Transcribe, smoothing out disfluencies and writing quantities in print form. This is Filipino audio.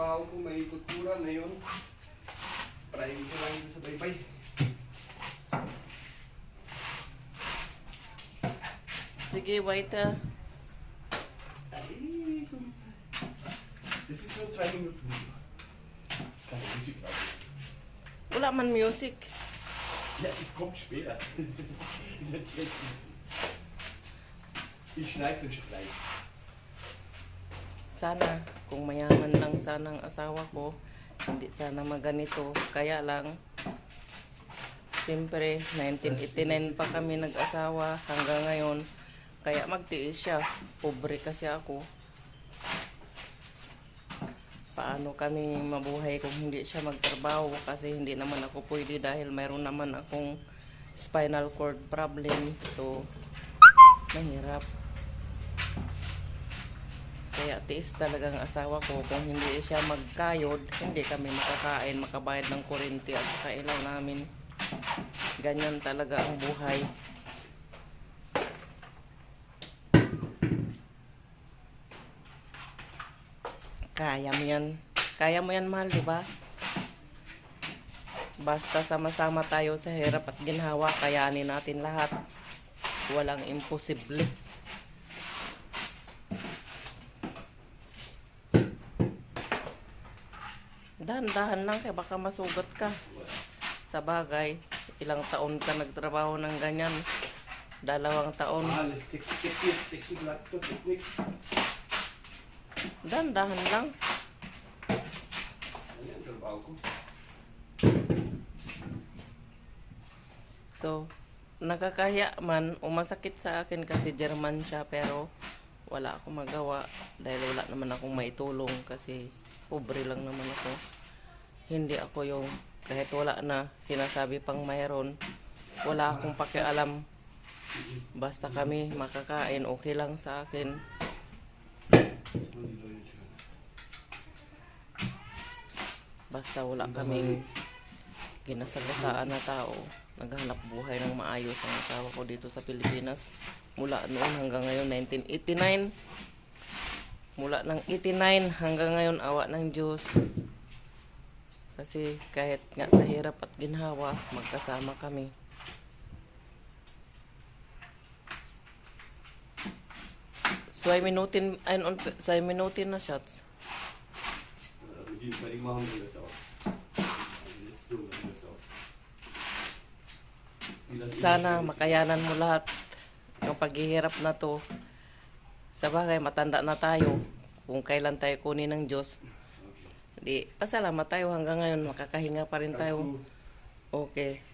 trabaho ko, may kultura na yun. Private ko lang dito sa baybay. Sige, wait This is not trying to do. Music drauf. Wala man music. Ja, es kommt später. Ich schneide es gleich. Sana, kung mayaman lang sana ang asawa ko, hindi sana maganito. Kaya lang, siyempre, 1989 pa kami nag-asawa hanggang ngayon. Kaya magtiis siya. Pobre kasi ako. Paano kami mabuhay kung hindi siya magtrabaho? Kasi hindi naman ako pwede dahil mayroon naman akong spinal cord problem. So, mahirap. Kaya tiis talaga ang asawa ko. Kung hindi siya magkayod, hindi kami makakain, makabayad ng kuryente at kailan namin. Ganyan talaga ang buhay. Kaya mo yan. Kaya mo yan, mahal, di ba? Basta sama-sama tayo sa hirap at ginhawa, kayanin natin lahat. Walang imposible. Dahan-dahan lang kaya baka masugat ka. Sa bagay, ilang taon ka nagtrabaho ng ganyan? 2 taon. Alles Technik, Laptop, Technik. Dahan-dahan lang. Ayan, trabaho ko. So, nakakahiya man, umasakit sa akin kasi German siya, pero wala akong magawa dahil wala naman akong maitulong kasi pobre lang naman ako. Hindi ako yung kahit wala na sinasabi pang mayroon, wala akong pakialam. Basta kami makakain, okay lang sa akin. Basta wala kaming ginasagasaan na tao. Naghanap buhay ng maayos ang asawa ko dito sa Pilipinas. Mula noon hanggang ngayon, 1989. Mula ng 89 hanggang ngayon, awa ng Diyos. Kasi kahit nga sa hirap at ginhawa, magkasama kami. So, ay minutin na shots. Die machen wir das auch. Let's do das auch. Sana makayanan mo lahat yung paghihirap na to. Sa bagay, matanda na tayo. Kung kailan tayo kunin ng Diyos. Di, pasalamat tayo hanggang ngayon. Makakahinga pa rin tayo. Okay.